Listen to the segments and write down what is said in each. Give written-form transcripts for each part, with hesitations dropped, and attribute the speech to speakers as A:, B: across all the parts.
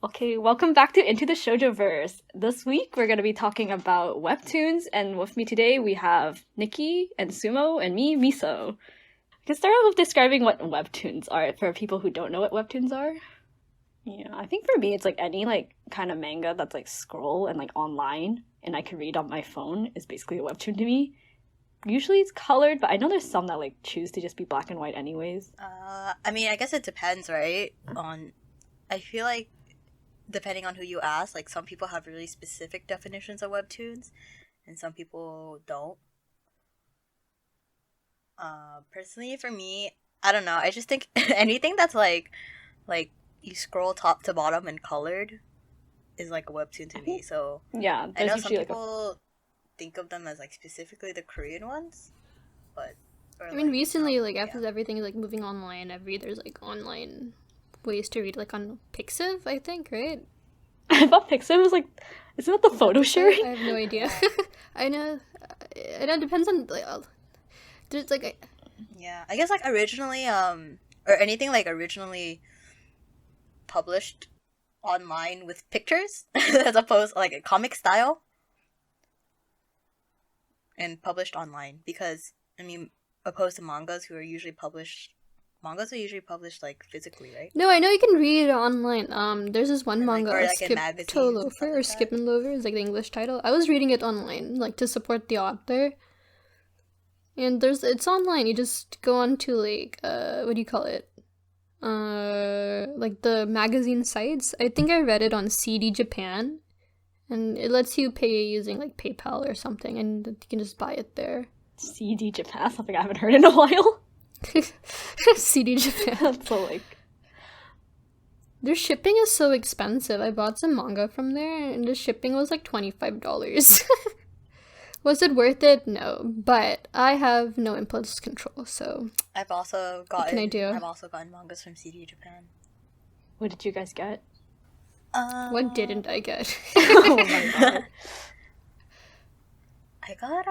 A: Okay, welcome back to Into the Shoujo-Verse. This week we're going to be talking about Webtoons, and with me today we have Nikki and Sumo and me, Miso. I can start off with describing what Webtoons are for people who don't know what Webtoons are. Yeah, I think for me it's like any like kind of manga that's like scroll and like online and I can read on my phone is basically a webtoon to me. Usually it's colored, but I know there's some that like choose to just be black and white anyways.
B: I guess it depends, right? I feel like depending on who you ask, like some people have really specific definitions of webtoons, and some people don't. Personally, for me, I don't know. I just think anything that's like you scroll top to bottom and colored is like a webtoon to me. So
A: Yeah,
B: I know
A: there's
B: some
A: usually
B: people think of them as like specifically the Korean ones, but
C: I mean, recently, like after everything is like moving online, there's like online ways to read, like on Pixiv, I think, right?
A: I thought Pixiv was like, isn't that the photo sharing?
C: I have no idea. I know. It depends on like. There's like.
B: Yeah, I guess like originally, or anything like originally published online with pictures as opposed like a comic style and published online, because I mean, opposed to mangas are usually published like physically, right?
C: No, I know you can read it online. There's this one manga,
B: or like in magazines and
C: Lover
B: stuff
C: or
B: like
C: Skip and Lover is like the English title. I was reading it online, like to support the author. And it's online. You just go on to like what do you call it? Like the magazine sites. I think I read it on CD Japan, and it lets you pay using like PayPal or something, and you can just buy it there.
A: CD Japan, something I haven't heard in a while.
C: CD Japan.
A: So like,
C: their shipping is so expensive. I bought some manga from there, and the shipping was like $25. Was it worth it? No, but I have no impulse control, so
B: I've also gotten.
C: What can I do?
B: I've also gotten mangas from CD Japan.
A: what did you guys get?
C: What didn't I get?
A: Oh my god.
B: I got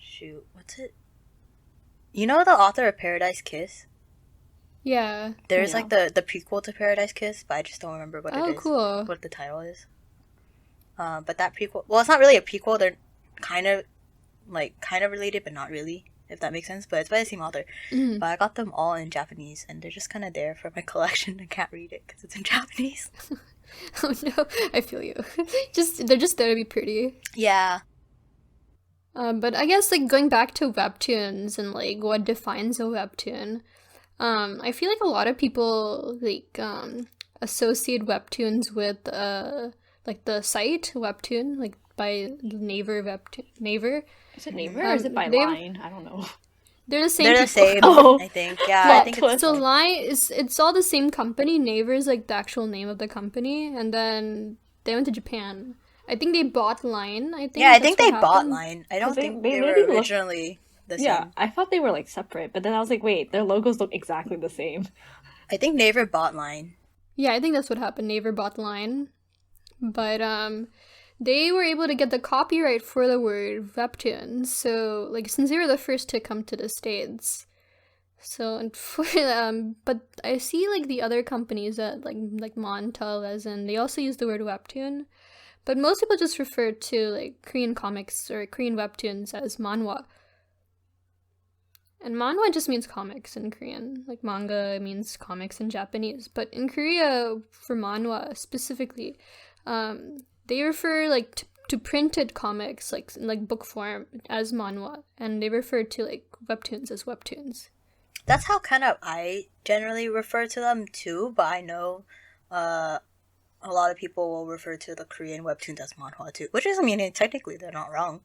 B: shoot, what's it? You know the author of Paradise Kiss?
C: Yeah.
B: There's like the prequel to Paradise Kiss, but I just don't remember what it is.
C: Oh, cool.
B: What the title is. But that prequel, well, it's not really a prequel. They're kind of related, but not really, if that makes sense. But it's by the same author.
C: Mm.
B: But I got them all in Japanese, and they're just kind of there for my collection. I can't read it because it's in Japanese.
C: Oh no, I feel you. They're just there to be pretty.
B: Yeah.
C: But I guess like going back to webtoons and like what defines a webtoon, I feel like a lot of people like associate webtoons with like the site Webtoon, like by Naver Webtoon. Naver.
A: Is it Naver or is it by Line? I don't know.
C: They're the same.
B: They're the same.
A: Oh.
B: I think. Yeah, I think it's
C: so. Line it's all the same company. Naver is like the actual name of the company, and then they went to Japan. I think they bought Line. I think.
B: Yeah, I think they bought Line. I don't think they were originally the same.
A: Yeah, I thought they were like separate, but then I was like, wait, their logos look exactly the same.
B: I think Naver bought Line.
C: Yeah, I think that's what happened. Naver bought Line, but they were able to get the copyright for the word webtoon. So like since they were the first to come to the States. So but I see like the other companies that like Montel as in they also use the word webtoon. But most people just refer to like Korean comics or Korean webtoons as manhwa. And manhwa just means comics in Korean. Like manga means comics in Japanese. But in Korea, for manhwa specifically, they refer like to printed comics like in like book form as manhwa. And they refer to like webtoons as webtoons.
B: That's how kind of I generally refer to them too. But I know a lot of people will refer to the Korean webtoons as manhwa too, which is, I mean, technically they're not wrong.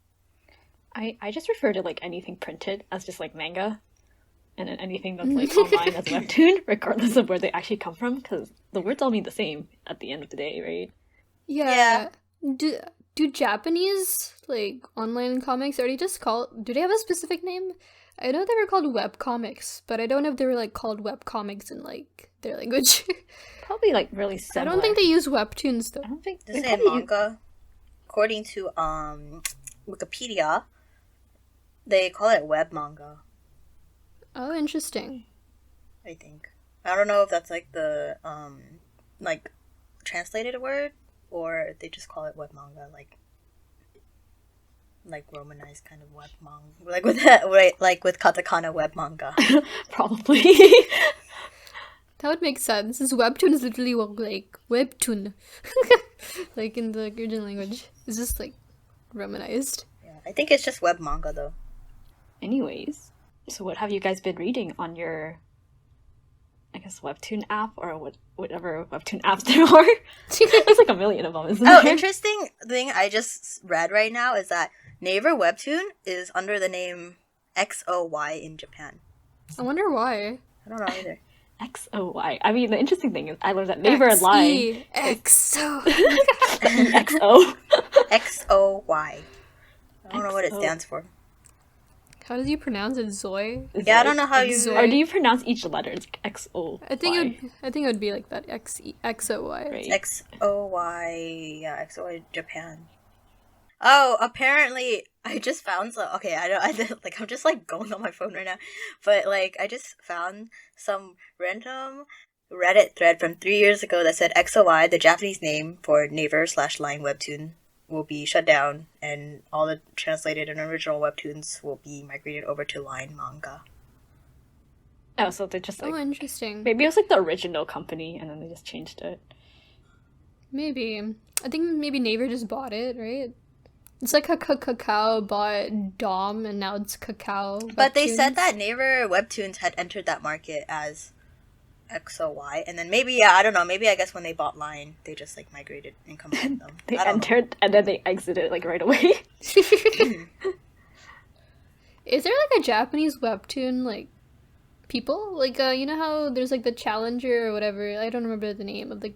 A: I just refer to like anything printed as just like manga, and then anything that's like online as webtoon, regardless of where they actually come from, because the words all mean the same at the end of the day, right?
C: Yeah. Do Japanese like online comics, are they just called? Do they have a specific name? I know they were called web comics, but I don't know if they were like called web comics in like their language.
A: Probably like really similar.
C: I don't think they use webtoons though.
A: I don't think
B: they say manga. According to Wikipedia, they call it web manga.
C: Oh, interesting.
B: I think. I don't know if that's like the like translated word, or they just call it web manga, like romanized kind of web manga, like with that, right? Like with katakana web manga.
A: Probably.
C: That would make sense. This webtoon is literally like webtoon, like in the original language. It's just like romanized.
B: Yeah, I think it's just web manga though.
A: Anyways, so what have you guys been reading on your, I guess, Webtoon app or whatever Webtoon apps there are? There's like a million of them, isn't there?
B: Oh, interesting thing I just read right now is that Naver Webtoon is under the name XOY in Japan.
C: I wonder why.
B: I don't know either.
A: XOY. I mean, the interesting thing is I learned that Naver and Line
C: XO.
A: XO.
B: XOY. I don't know what it stands for.
C: How do you pronounce it? Zoe?
B: Yeah, I don't know how you.
C: Zoe.
A: Or do you pronounce each letter? It's like XO.
C: I think it would be like that. XOY.
A: Right.
B: XOY. Yeah, XOY Japan. Oh, apparently I just found some. Okay, I'm just like going on my phone right now, but like I just found some random Reddit thread from 3 years ago that said XOY, the Japanese name for Naver/Line Webtoon, will be shut down, and all the translated and original webtoons will be migrated over to Line manga.
A: Oh, so they just like...
C: Oh, interesting.
A: Maybe it was like the original company, and then they just changed it.
C: Maybe. I think maybe Naver just bought it, right? It's like Kakao bought Dom, and now it's Kakao.
B: But they
C: Webtoons.
B: said that Naver Webtoons had entered that market as XOY, and then maybe, yeah, I don't know, maybe I guess when they bought Line, they just like migrated and combined them.
A: They entered, and then they exited like right away.
C: Is there like a Japanese webtoon like people? Like you know how there's like the Challenger or whatever, I don't remember the name of the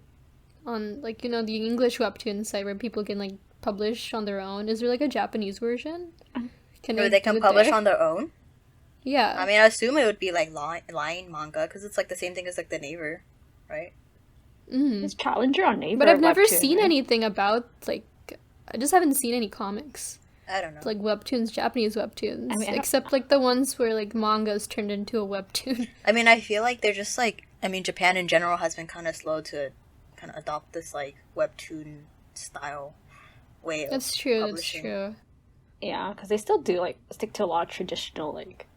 C: on like, you know, the English webtoon site where people can like publish on their own. Is there like a Japanese version?
B: Or they can publish on their own?
C: Yeah.
B: I mean, I assume it would be like Line manga, because it's like the same thing as like the Naver, right?
C: Mm.
A: Is Challenger on Naver?
C: But I've never
A: Webtoon,
C: seen
A: right?
C: anything about like, I just haven't seen any comics.
B: I don't know.
C: Like webtoons, Japanese webtoons.
A: I mean,
C: except like the ones where like manga is turned into a webtoon.
B: I mean, I feel like they're just like, I mean, Japan in general has been kind of slow to kind of adopt this like webtoon style way of
C: That's true,
B: publishing.
C: that's true.
A: Yeah, because they still do like stick to a lot of traditional like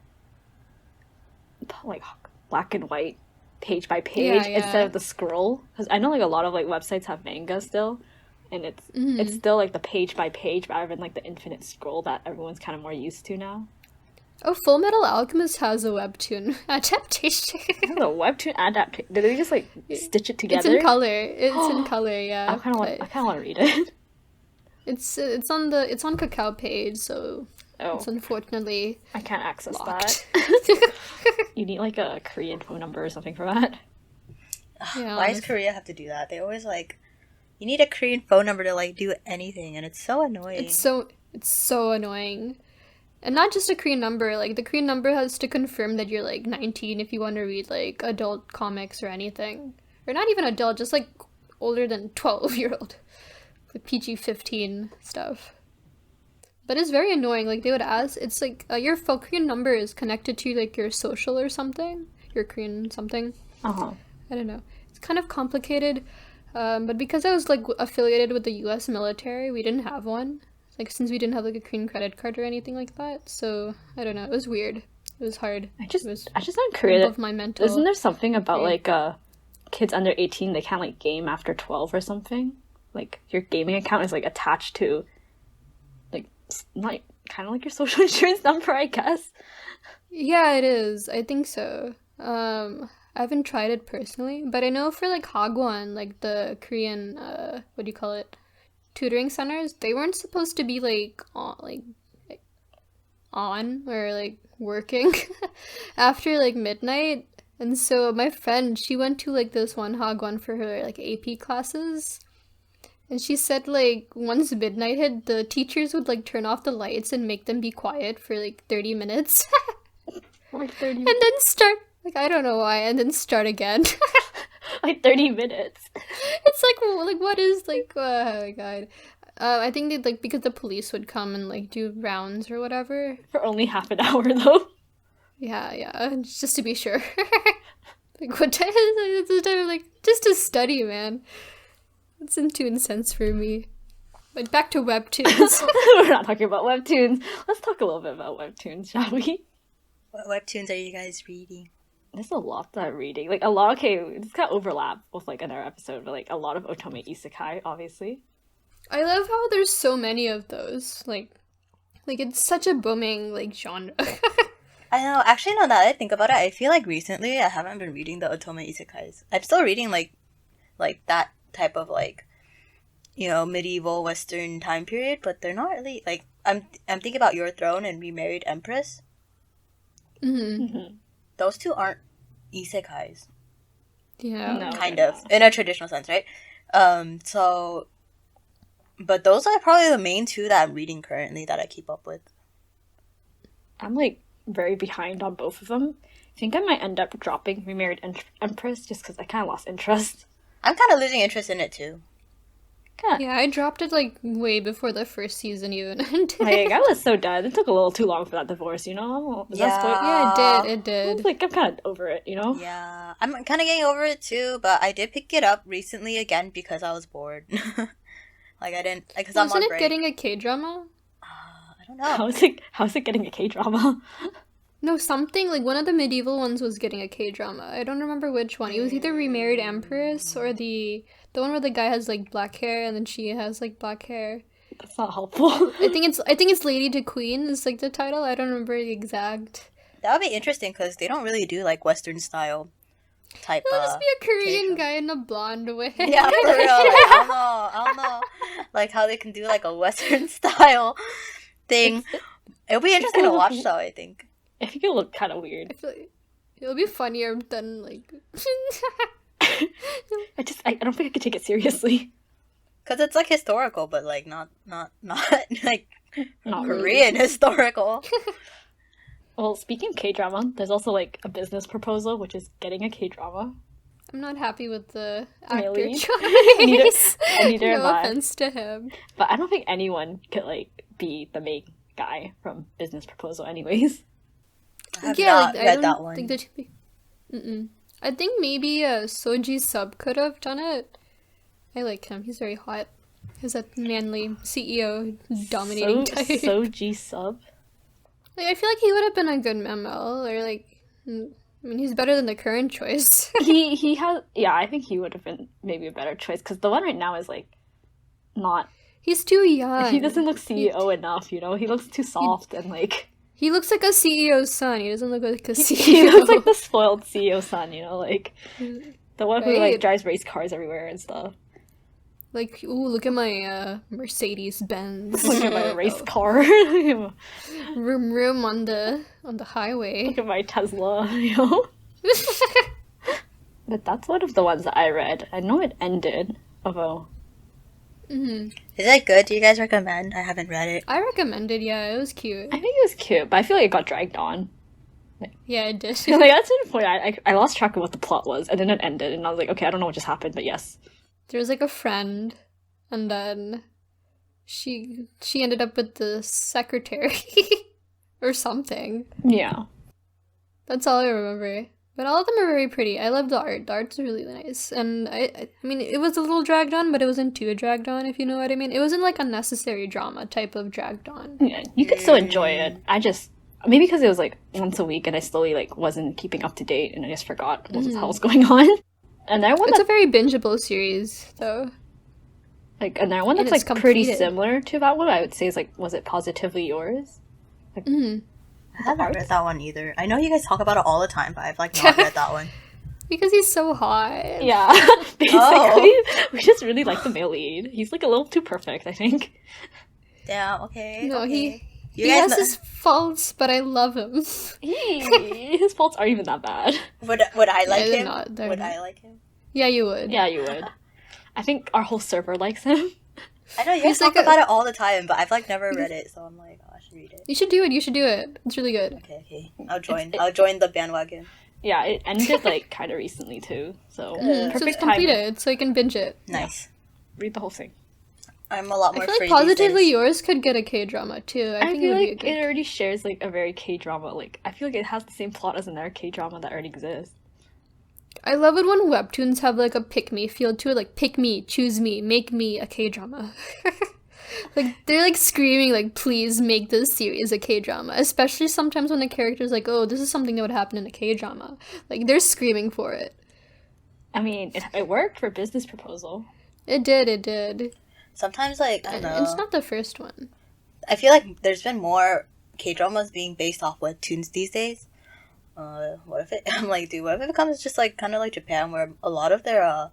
A: black and white page by page
C: Yeah.
A: instead of the scroll. Because I know like a lot of like websites have manga still, and it's still like the page by page rather than like the infinite scroll that everyone's kind of more used to now.
C: Oh, Full Metal Alchemist has a webtoon adaptation.
A: The webtoon adaptation. Did they just like stitch it together?
C: It's in color. It's in color, yeah.
A: I kind of want to read it.
C: It's on Kakao page, so it's unfortunately
A: I can't access
C: locked.
A: that. You need like a Korean phone number or something for that.
C: Yeah,
B: Why does Korea have to do that? They always like, you need a Korean phone number to like do anything, and it's so annoying.
C: It's so annoying. And not just a Korean number, like the Korean number has to confirm that you're like 19 if you want to read like adult comics or anything. Or not even adult, just like older than 12-year-old. Like PG-15 stuff. But it's very annoying. Like they would ask, it's like your Korean number is connected to like your social or something, your Korean something.
A: Uh-huh.
C: I don't know. It's kind of complicated. But because I was like affiliated with the U.S. military, we didn't have one. Like since we didn't have like a Korean credit card or anything like that, so I don't know. It was weird. It was hard.
A: I just
C: not
A: not Korea.
C: above my mental.
A: Isn't there something about
C: grade.
A: like kids under 18 they can't like game after 12 or something? Like your gaming account is like attached to like not kind of like your social insurance number, I guess.
C: Yeah, it is. I think so. I haven't tried it personally, but I know for like Hagwon, like the Korean what do you call it? Tutoring centers, they weren't supposed to be like on or like working after like midnight. And so my friend, she went to like this one Hagwon for her like AP classes. And she said like once midnight hit, the teachers would like turn off the lights and make them be quiet for like 30 minutes.
A: Like 30
C: And then start, like I don't know why, and then start again.
A: like 30 minutes.
C: It's like what is like, oh my god. I think they like because the police would come and like do rounds or whatever.
A: For only half an hour though.
C: Yeah, just to be sure. Like, what time is it? Like, just to study, man. It's in tune sense for me. But back to Webtoons.
A: We're not talking about Webtoons. Let's talk a little bit about Webtoons, shall we?
B: What Webtoons are you guys reading?
A: There's a lot that I'm reading. Like, a lot, okay, it's kind of overlap with, like, another episode, but, like, a lot of otome isekai, obviously.
C: I love how there's so many of those. Like it's such a booming, like, genre.
B: I know. Actually, no, now that I think about it, I feel like recently I haven't been reading the otome isekais. I'm still reading, like that type of, like, you know, medieval Western time period, but they're not really, like, I'm thinking about Your Throne and Remarried Empress.
C: Mm-hmm.
B: Those two aren't isekais.
C: Yeah.
A: No.
B: Kind of. In a traditional sense, right? So... But those are probably the main two that I'm reading currently that I keep up with.
A: I'm, like, very behind on both of them. I think I might end up dropping Remarried Empress just because I kind of lost interest.
B: I'm kind of losing interest in it, too.
C: Yeah, I dropped it, like, way before the first season even ended.
A: Like, I was so done. It took a little too long for that divorce, you know? Is that spoiled?
C: Yeah, it
A: I
C: did.
A: was like, I'm kind of over it, you know?
B: Yeah. I'm kind of getting over it, too, but I did pick it up recently again because I was bored. Like, I didn't... Because I'm on
C: Wasn't it
B: break.
C: getting a K-drama?
B: I don't know.
A: How's it getting a K-drama?
C: No, something, like, one of the medieval ones was getting a K-drama. I don't remember which one. It was either Remarried Empress or the one where the guy has, like, black hair and then she has, like, black hair.
A: That's not helpful.
C: I think it's Lady to Queen is, like, the title. I don't remember the exact.
B: That would be interesting because they don't really do, like, Western style type.
C: It'll just be a Korean
B: K-drama.
C: guy in a blonde wig.
B: Yeah, for real. Like, I don't know. Like, how they can do, like, a Western style thing. It'll be interesting to watch, though, I think.
A: I think it'll look kind of weird.
C: I feel like it'll be funnier than, like...
A: I don't think I could take it seriously.
B: Because it's, like, historical, but, like, not like,
A: Not
B: Korean historical.
A: Well, speaking of K-drama, there's also, like, a business proposal, which is getting a K-drama.
C: I'm not happy with the actor
A: Really?
C: choice.
A: Neither am
C: No
A: I.
C: offense to him.
A: But I don't think anyone could, like, be the main guy from Business Proposal anyways.
B: I have
C: Yeah,
B: not
C: like, I
B: read
C: don't
B: that one.
C: think that. I think maybe Soji Sub could have done it. I like him. He's very hot. He's that manly CEO dominating type.
A: Soji Sub?
C: Like, I feel like he would have been a good memo, or like, I mean, he's better than the current choice.
A: he has, yeah, I think he would have been maybe a better choice, because the one right now is, like, not,
C: He's too young.
A: he doesn't look CEO enough, you know? He looks too soft and, like...
C: He looks like a CEO's son. He doesn't look like a CEO.
A: He looks like the spoiled CEO son, you know? Like, the one who, like,
C: Right.
A: drives race cars everywhere and stuff.
C: Like, ooh, look at my Mercedes Benz.
A: Look at my race car. Look
C: Room on the highway.
A: at my Tesla, you know? But that's one of the ones that I read. I know it ended, although...
C: Mm-hmm.
B: Is it good? Do you guys recommend? I haven't read it.
C: I recommended, yeah, it was cute.
A: I think it was cute, but I feel like it got dragged on.
C: Yeah, it did.
A: Like, that's the point. I lost track of what the plot was, and then it ended, and I was like, okay, I don't know what just happened, but yes.
C: There was like a friend, and then she ended up with the secretary or something.
A: Yeah.
C: That's all I remember. But all of them are very pretty. I love the art. The art's really nice. And I mean, it was a little dragged on, but it wasn't too dragged on, if you know what I mean. It wasn't like unnecessary drama type of dragged on.
A: Yeah, you could still enjoy it. I just... Maybe because it was, like, once a week, and I slowly, like, wasn't keeping up to date, and I just forgot what the hell was going on. And there one
C: It's
A: that,
C: a very bingeable series, though.
A: like, and there one
C: and
A: that's,
C: it's
A: like, pretty
C: completed.
A: similar to that one, I would say is, like, was it Positively Yours?
C: Mm-hmm.
B: I haven't read that one either. I know you guys talk about it all the time, but I've, like, not read that one.
C: Because he's so hot.
A: Yeah. Basically, we just really like the male lead. He's, like, a little too perfect, I think.
B: Yeah, okay.
C: No,
B: okay.
C: he has his faults, but I love him.
A: His faults aren't even that bad.
B: Would I like
C: they're
B: him?
C: not, they're
B: Would
C: not.
B: I like him?
C: Yeah, you would.
A: Yeah, you would. I think our whole server likes him.
B: I know you guys
C: He's
B: talk
C: like
B: about it all the time, but I've, like, never read it, so I'm like, oh, I should read it.
C: You should do it. You should do it. It's really good.
B: Okay. I'll join. I'll join the bandwagon.
A: Yeah, it ended, like, kind of recently, too. So,
C: So it's
A: perfect timing.
C: completed, so you can binge it.
B: Nice.
A: Read the whole thing.
B: I'm a lot
C: I
B: more
C: feel
B: free
C: like
B: these
C: Positively
B: days.
C: Yours could get a K-drama, too. I think it
A: feel
C: would be a
A: like
C: good...
A: it already shares, like, a very K-drama, like, I feel like it has the same plot as another K-drama that already exists.
C: I love it when webtoons have like a pick me feel to it, like pick me, choose me, make me a K-drama. Like they're like screaming like please make this series a K-drama, especially sometimes when the character's like, oh, this is something that would happen in a K-drama. Like they're screaming for it.
A: I mean, it worked for business proposal.
C: It did.
B: Sometimes, like, I don't know.
C: It's not the first one.
B: I feel like there's been more K-dramas being based off webtoons these days. What if it? I'm like, dude, what if it becomes just like kind of like Japan, where a lot of their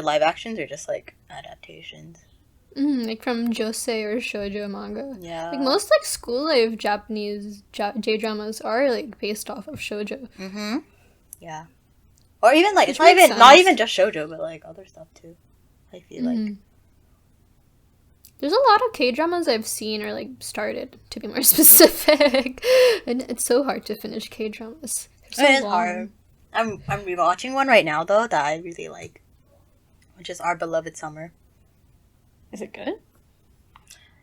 B: live actions are just like adaptations.
C: Like from josei or shoujo manga.
B: Yeah.
C: Like most like school life Japanese J-dramas are like based off of shoujo.
B: Mm-hmm. Yeah. Or even like
C: Which
B: it's
C: makes
B: not
C: sense.
B: even just shoujo, but like other stuff too. I feel like.
C: There's a lot of K-dramas I've seen or like started, to be more specific. And it's so hard to finish K-dramas. They're so
B: It is
C: long.
B: hard. I'm rewatching one right now though that I really like, which is Our Beloved Summer.
A: Is it good?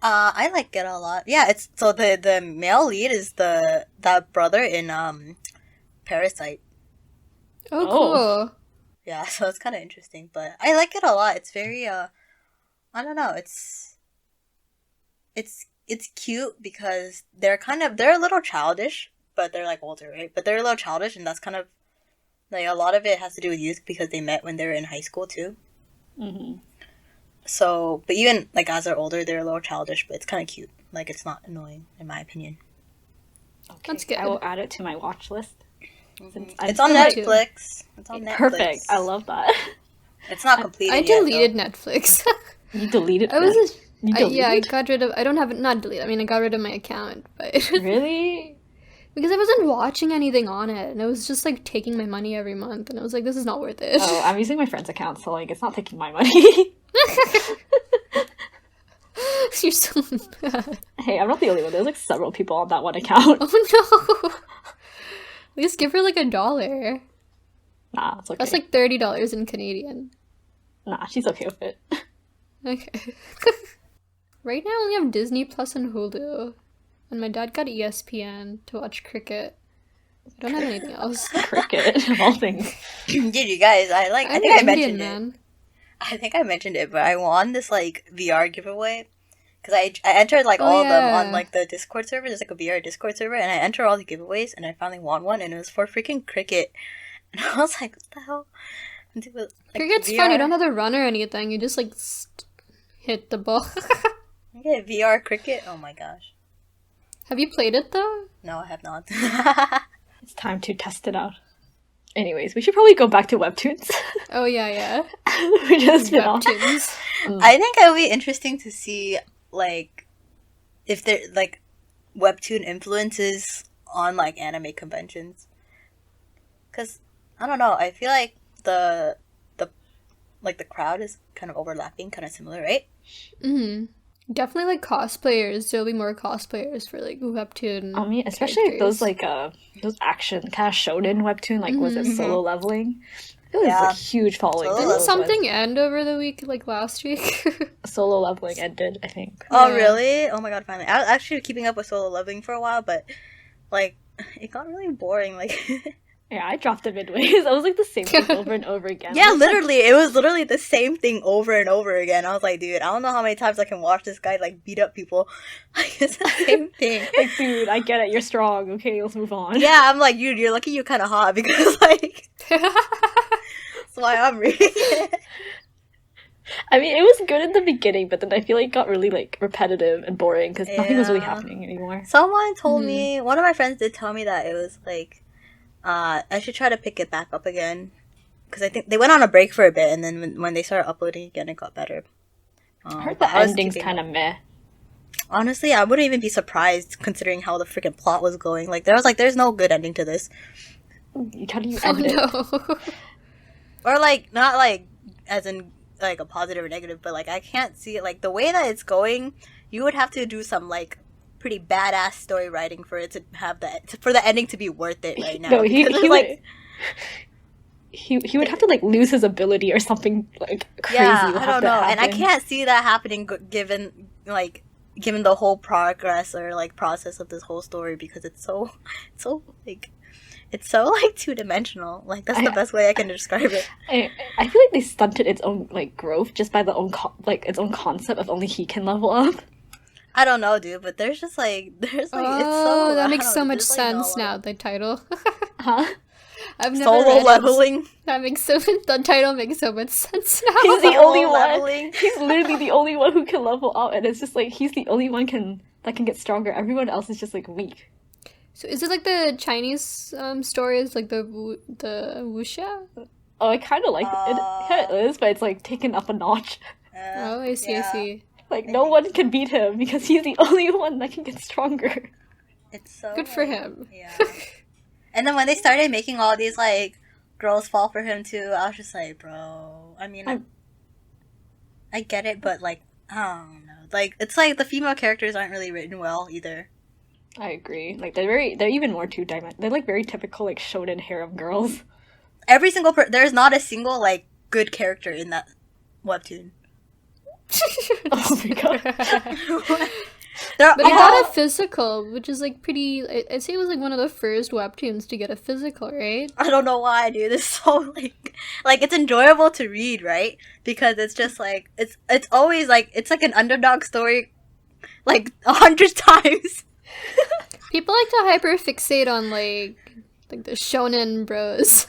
B: I like it a lot. Yeah, it's so the male lead is that brother in Parasite.
C: Oh,
A: Oh.
C: cool.
B: Yeah, so it's kind of interesting, but I like it a lot. It's very I don't know, it's cute because they're a little childish, but they're like older, right? But they're a little childish, and that's kind of like a lot of it has to do with youth because they met when they were in high school too.
A: Mm-hmm.
B: So, but even like as they're older, they're a little childish, but it's kind of cute. Like it's not annoying, in my opinion.
A: Okay.
C: That's good.
A: I will add it to my watch list. Since
B: It's
A: I'm
B: on
C: still-
B: Netflix. It's on Netflix.
A: Perfect. I love that.
B: It's not completed
C: I
B: yet,
C: deleted
B: though.
C: Netflix.
A: You deleted
C: I was
A: it. You deleted?
C: yeah, I got rid of. I don't have it. Not delete. I mean, I got rid of my account, but
A: Really?
C: because I wasn't watching anything on it, and it was just like taking my money every month, and I was like, this is not worth it.
A: Oh, I'm using my friend's account, so like it's not taking my money.
C: You're so bad.
A: Hey, I'm not the only one. There's like several people on that one account.
C: Oh no! At least give her like $1.
A: Nah, it's okay.
C: That's like $30 in Canadian.
A: Nah, she's okay with it.
C: Okay. Right now, I only have Disney Plus and Hulu, and my dad got ESPN to watch cricket. I don't have anything else.
A: Cricket, of all things.
B: Dude, you guys, I
C: I'm
B: think I
C: Indian,
B: mentioned it.
C: man.
B: I think I mentioned it, but I won this like VR giveaway because I entered like
C: Oh,
B: all of them
C: yeah.
B: on like the Discord server. There's like a VR Discord server, and I entered all the giveaways, and I finally won one, and it was for freaking cricket. And I was like, what the hell? Dude, like,
C: Cricket's
B: VR?
C: fun. You don't have to run or anything. You just like hit the ball.
B: Yeah, VR cricket. Oh my gosh.
C: Have you played it though?
B: No, I have not.
A: It's time to test it out. Anyways, we should probably go back to Webtoons.
C: Oh yeah.
A: We just been on.
C: Webtoons.
B: I think it would be interesting to see like if there like webtoon influences on like anime conventions. Cause I don't know, I feel like the crowd is kind of overlapping, kind of similar, right?
C: Mm-hmm. Definitely like cosplayers. There'll be more cosplayers for like Webtoon.
A: I mean, especially like, those like those action kind of shonen webtoon, like was it Solo Leveling? It was
B: Yeah.
A: like huge following.
B: Solo
A: for
C: Didn't
A: those
C: something end over the week, like last week?
A: ones. Solo Leveling ended, I think.
B: Oh
C: Yeah.
B: really? Oh my god, finally. I was actually keeping up with Solo Leveling for a while, but like it got really boring. Like
A: Yeah, I dropped it midways. I was like the same thing over and over again.
B: yeah, literally, it was literally the same thing over and over again. I was like, dude, I don't know how many times I can watch this guy like beat up people. Like it's the same thing.
A: Like, dude, I get it. You're strong. Okay, let's move on.
B: Yeah, I'm like, dude, you're lucky you're kind of hot because like that's why I'm reading it.
A: I mean, it was good in the beginning, but then I feel like it got really like repetitive and boring because nothing was really
B: Yeah.
A: happening anymore.
B: Someone told me, one of my friends did tell me that it was like, I should try to pick it back up again. Because I think they went on a break for a bit, and then when they started uploading again, it got better.
A: I heard
B: but
A: the
B: I was
A: ending's
B: keeping
A: kind of
B: up.
A: meh.
B: Honestly, I wouldn't even be surprised considering how the freaking plot was going. Like, there's no good ending to this.
A: How do you
C: Oh
A: end it?
C: no.
B: Or, like, not, like, as in, like, a positive or negative, but, like, I can't see it. Like, the way that it's going, you would have to do some, like, pretty badass story writing for it to have for the ending to be worth it right now.
A: No, he
B: Because
A: he
B: it's,
A: would he would have to like lose his ability or something like crazy.
B: yeah,
A: would
B: I
A: have
B: don't
A: to
B: know, and I
A: happen.
B: can't see that happening given the whole progress or like process of this whole story because it's so like It's so like two-dimensional. Like that's the best way I can describe it.
A: I feel like they stunted its own like growth just by the own its own concept of only he can level up.
B: I don't know, dude, but there's just like it's so
C: that makes so much
B: there's, like,
C: sense now. The title.
A: Huh?
C: I've never
B: solo
C: read it.
B: leveling.
C: The title makes so much sense now.
A: He's the only one.
B: Leveling.
A: He's literally the only one who can level up, and it's just like he's the only one that can get stronger. Everyone else is just like weak.
C: So is it like the Chinese stories, like the wuxia?
A: Oh, I kind of like it. It kind of is, but it's like taken up a notch.
C: Oh, I see. I see.
A: Like no one can beat him because he's the only one that can get stronger.
B: It's so
C: Good for him.
B: Yeah. And then when they started making all these like girls fall for him too, I was just like, bro. I mean, I get it, but like I don't know. Like it's like the female characters aren't really written well either.
A: I agree. Like they're even more two-dimensional. They're like very typical like shonen harem girls.
B: Every single there's not a single like good character in that webtoon.
A: Oh my god.
C: But it got a physical, which is like pretty. I'd say it was like one of the first webtoons to get a physical, right?
B: I don't know why, dude. It's so like it's enjoyable to read, right? Because it's just like it's always like it's like an underdog story, like 100 times.
C: People like to hyperfixate on like the shonen bros.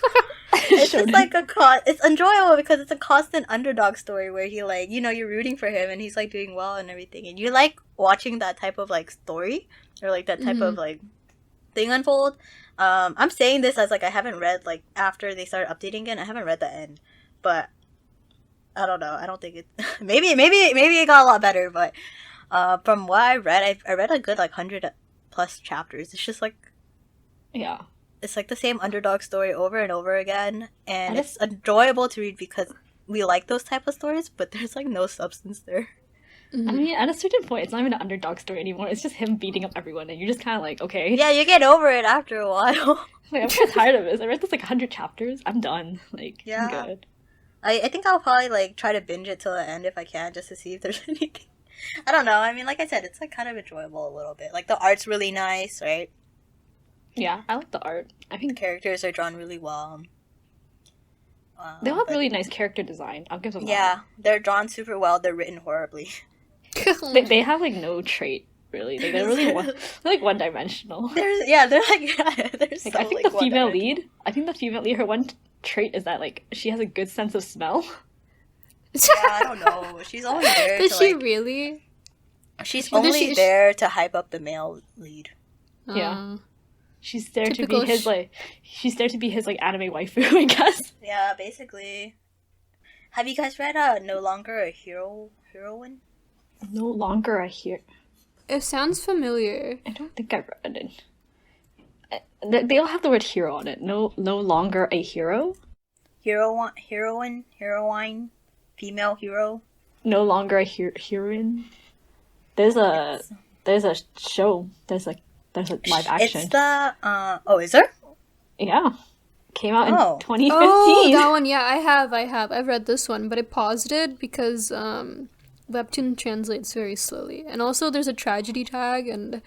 B: It's just like it's enjoyable because it's a constant underdog story where he like, you know, you're rooting for him and he's like doing well and everything, and you like watching that type of like story or like that type of like thing unfold. I'm saying this as like I haven't read like after they started updating it. I haven't read the end, but I don't know. I don't think it. maybe it got a lot better, but from what I read, I read a good like 100+ chapters. It's just like it's like the same underdog story over and over again, and it's enjoyable to read because we like those type of stories, but there's like no substance there.
A: I mean, at a certain point, it's not even an underdog story anymore. It's just him beating up everyone, and you're just kind of like, okay.
B: Yeah, you get over it after a while.
A: Like, I'm kind of tired of this. I read this like 100 chapters. I'm done. Like, I'm good.
B: I think I'll probably like try to binge it till the end if I can, just to see if there's anything. I don't know. I mean, like I said, it's like kind of enjoyable a little bit. Like the art's really nice, right?
A: Yeah, I like the art. I think
B: the characters are drawn really well.
A: They'll have really nice character design. I'll give them that.
B: Yeah, they're drawn super well. They're written horribly.
A: they have like no trait really. Like, they're really they're like one-dimensional.
B: They're so,
A: like, I think the female lead. Her one trait is that like she has a good sense of smell.
B: Yeah, I don't know. She's only there.
C: Does she really?
B: She's only there to hype up the male lead.
A: Yeah. She's there to be his like anime waifu, I guess.
B: Yeah, basically. Have you guys read No Longer a Heroine?
A: No Longer a Hero.
C: It sounds familiar.
A: I don't think I've read it. They all have the word hero on it. No Longer a Hero.
B: Heroine, female hero.
A: No Longer a heroine. There's a show. There's a live action.
B: It's the is there?
A: Yeah. Came out in 2015.
C: Oh, that one, yeah, I have. I've read this one, but I paused it because Webtoon translates very slowly. And also there's a tragedy tag, and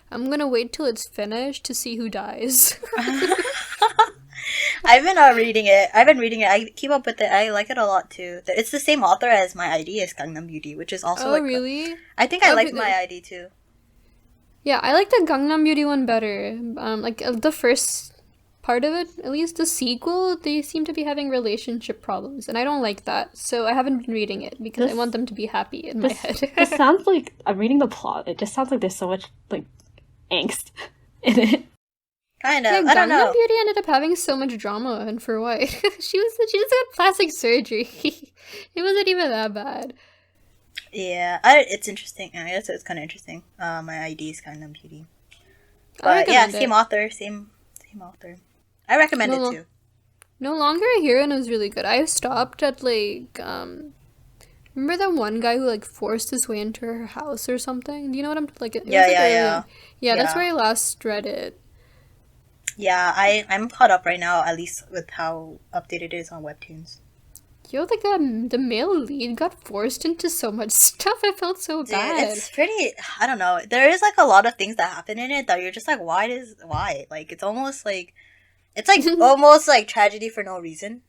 C: I'm gonna wait till it's finished to see who dies.
B: I've been reading it. I keep up with it. I like it a lot too. It's the same author as My ID is Gangnam Beauty, which is also
C: really?
B: I think I like My ID too.
C: Yeah, I like the Gangnam Beauty one better. The first part of it, at least. The sequel, they seem to be having relationship problems, and I don't like that. So I haven't been reading it because I want them to be happy in my head.
A: This sounds like I'm reading the plot. It just sounds like there's so much like angst in it.
B: Kind of.
C: Yeah,
B: I don't know.
C: Gangnam Beauty ended up having so much drama, and for what? she just got plastic surgery. It wasn't even that bad.
B: Yeah, it's interesting. I guess it's kind of interesting. My ID is Gangnam Beauty. But yeah, same author. I recommend it too.
C: No Longer a Hero was really good. I stopped at like remember that one guy who like forced his way into her house or something? Do you know what I'm like? Yeah, that's where I last read it.
B: Yeah, I'm caught up right now, at least with how updated it is on Webtoons.
C: Yo, like the male lead got forced into so much stuff. I felt so bad.
B: It's pretty. I don't know. There is like a lot of things that happen in it that you're just like, why? Like it's almost like It's like almost like tragedy for no reason.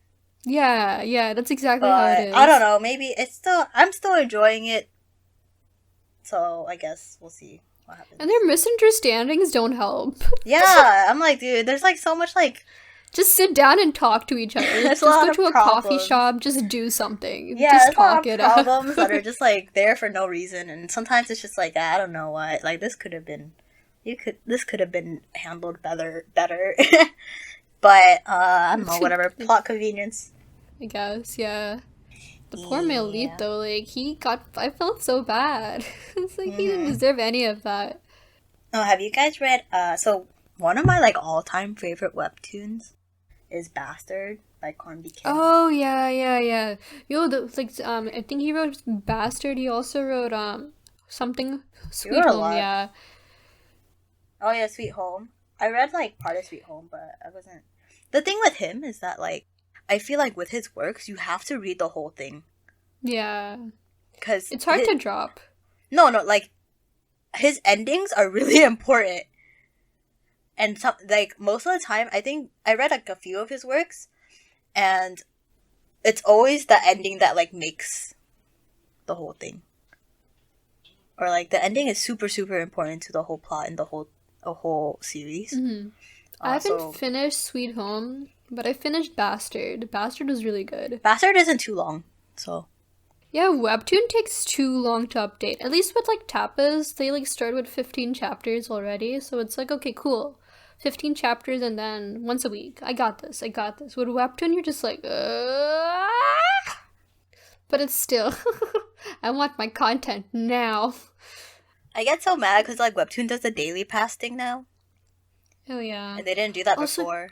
C: Yeah, that's exactly how it is.
B: I don't know, maybe I'm still enjoying it. So I guess we'll see what happens.
C: And their misunderstandings don't help.
B: Yeah, I'm like, dude, there's like so much like
C: just sit down and talk to each other.
B: There's
C: Just
B: a lot
C: go
B: of
C: to a
B: problems.
C: coffee shop, just do something.
B: Yeah,
C: just
B: there's a lot
C: talk
B: of
C: it
B: problems
C: out.
B: that are just like there for no reason, and sometimes it's just like I don't know what. Like this could have been handled better. But I don't know, whatever. Plot convenience.
C: I guess, yeah. The poor male lead though, like I felt so bad. It's like he didn't deserve any of that.
B: Oh, have you guys read so one of my like all-time favorite webtoons is Bastard by Cornby Kim.
C: Oh yeah. Yo, I think he wrote Bastard. He also wrote something Sweet
B: wrote a
C: Home.
B: lot.
C: Yeah.
B: Oh yeah, Sweet Home. I read like part of Sweet Home, but I wasn't. The thing with him is that like I feel like with his works you have to read the whole thing.
C: Yeah.
B: Because
C: it's hard to drop.
B: No, like his endings are really important. And some, like most of the time, I think I read like a few of his works, and it's always the ending that like makes the whole thing, or like the ending is super important to the whole plot and the whole series.
C: Mm-hmm. I haven't finished Sweet Home, but I finished Bastard. Bastard was really good.
B: Bastard isn't too long, so.
C: Yeah, Webtoon takes too long to update. At least with like Tapas, they like start with 15 chapters already, so it's like okay, cool. 15 chapters and then once a week. I got this. With Webtoon, you're just like, but it's still, I want my content now.
B: I get so mad because like Webtoon does the daily pass thing now.
C: Oh yeah.
B: And they didn't do that
C: also,
B: before.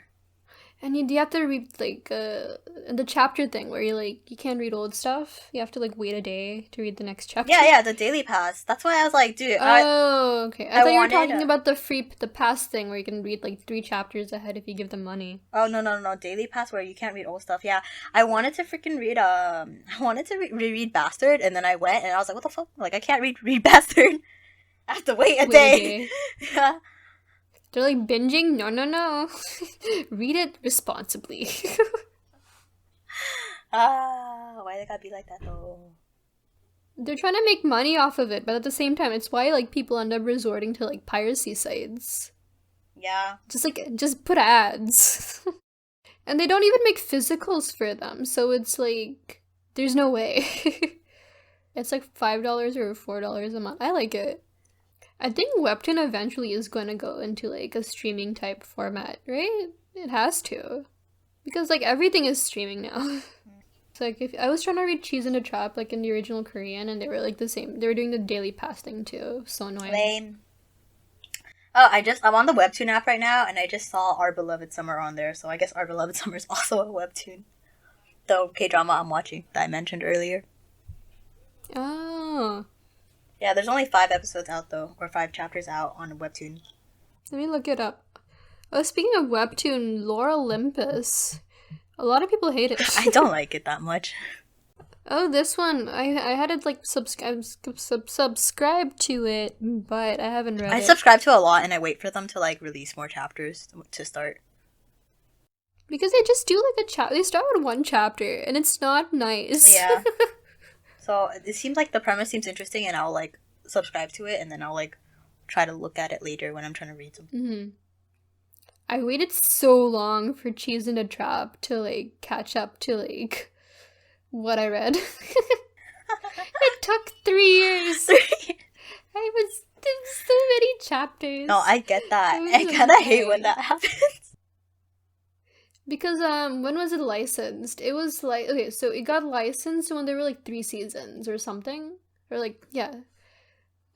C: And you have to read like the chapter thing where you can't read old stuff. You have to like wait a day to read the next chapter.
B: Yeah, the daily pass. That's why I was like, dude.
C: Okay. I thought you were talking about the pass thing where you can read like 3 chapters ahead if you give them money.
B: Oh no, daily pass where you can't read old stuff. Yeah, I wanted to freaking read I wanted to reread Bastard, and then I went and I was like, what the fuck? Like I can't read Bastard. I have to wait a day. Yeah.
C: They're like binging? No. Read it responsibly.
B: Why they gotta be like that though?
C: They're trying to make money off of it, but at the same time, it's why like people end up resorting to like piracy sites.
B: Yeah.
C: Just put ads. And they don't even make physicals for them, so it's like there's no way. It's like $5 or $4 a month. I like it. I think Webtoon eventually is going to go into, like, a streaming type format, right? It has to. Because, like, everything is streaming now. It's like, if I was trying to read Cheese in a Trap, like, in the original Korean, and they were, like, the same. They were doing the daily pass thing, too. So annoying.
B: Lame. Oh, I'm on the Webtoon app right now, and I just saw Our Beloved Summer on there, so I guess Our Beloved Summer is also a Webtoon. The K-drama I'm watching that I mentioned earlier.
C: Oh.
B: Yeah, there's only 5 episodes out, though, or 5 chapters out on Webtoon.
C: Let me look it up. Oh, speaking of Webtoon, Lore Olympus. A lot of people hate it.
B: I don't like it that much.
C: Oh, this one. I had it, like, subscribe to it, but I haven't read it.
B: I subscribe to a lot, and I wait for them to, like, release more chapters to start.
C: Because they just do, like, a chapter. They start with 1 chapter, and it's not nice.
B: Yeah. So it seems like the premise seems interesting, and I'll like subscribe to it, and then I'll like try to look at it later when I'm trying to read something.
C: Mm-hmm. I waited so long for Cheese in a Trap to like catch up to like what I read. It took 3 years. There's so many chapters.
B: No, I get that. I kind of hate when that happens.
C: Because, when was it licensed? It was like, okay, so it got licensed when there were like 3 seasons or something. Or like, yeah.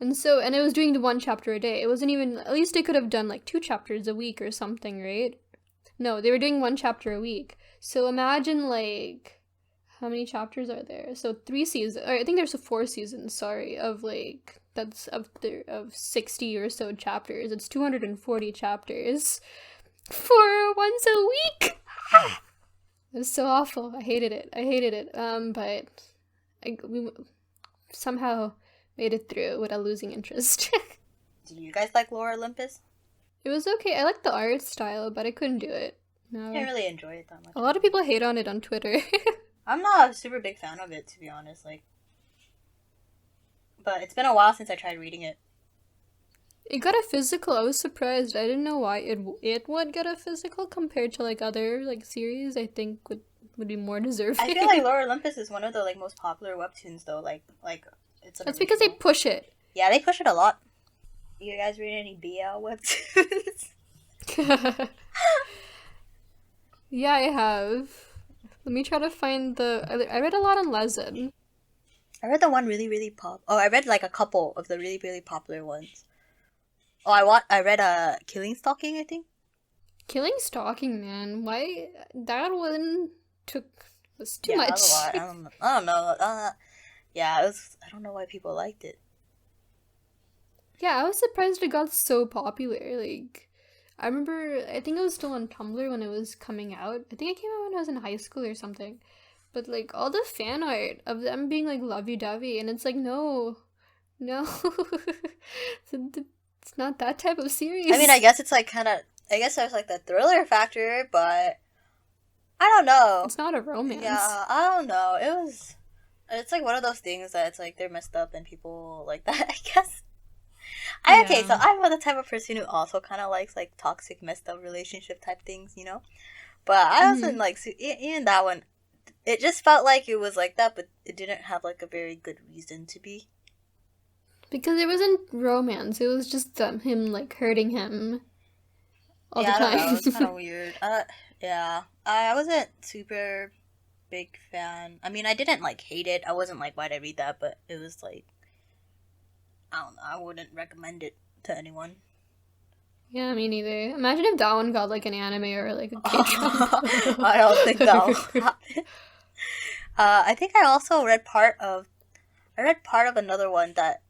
C: And it was doing the 1 chapter a day. It wasn't even, at least they could have done like 2 chapters a week or something, right? No, they were doing 1 chapter a week. So imagine like, how many chapters are there? So 3 seasons, or I think there's 4 seasons, sorry, of like, that's of 60 or so chapters. It's 240 chapters for once a week. It was so awful. I hated it. But we somehow made it through without losing interest.
B: Do you guys like Lore Olympus?
C: It was okay. I liked the art style, but I couldn't do it. No.
B: didn't really enjoy it that much.
C: A lot of people hate on it on Twitter.
B: I'm not a super big fan of it, to be honest. Like, but it's been a while since I tried reading it.
C: It got a physical. I was surprised. I didn't know why it would get a physical compared to like other like series. I think would be more deserving.
B: I feel like Lore Olympus is one of the like most popular webtoons though. Like it's.
C: That's because they push it.
B: Yeah, they push it a lot. You guys read any BL webtoons?
C: Yeah, I have. Let me try to find I read a lot on Lezen.
B: I read the one really, really I read like a couple of the really, really popular ones. Oh, I read Killing Stalking, I think.
C: Killing Stalking, man. Why that one was too
B: Yeah,
C: much.
B: that was a lot. I don't know. Yeah, it was. I don't know why people liked it.
C: Yeah, I was surprised it got so popular. Like, I remember, I think I was still on Tumblr when it was coming out. I think it came out when I was in high school or something. But, like, all the fan art of them being, like, lovey-dovey, and it's like, no. It's not that type of series.
B: I mean, I guess it's, like, kind of... I guess there's, like, the thriller factor, but... I don't know.
C: It's not a romance.
B: Yeah, I don't know. It's, like, one of those things that it's, like, they're messed up and people like that, I guess. Okay, so I'm the type of person who also kind of likes, like, toxic, messed up relationship type things, you know? But I wasn't, like, even that one... It just felt like it was like that, but it didn't have, like, a very good reason to be.
C: Because it wasn't romance. It was just him, like, hurting him all the time.
B: I don't know. It was kind of weird. Yeah. I wasn't super big fan. I mean, I didn't, like, hate it. I wasn't like, why'd I read that? But it was, like... I don't know. I wouldn't recommend it to anyone.
C: Yeah, me neither. Imagine if that one got, like, an anime or, like, a K-drama.
B: I don't think that will happen. I think I also read part of another one that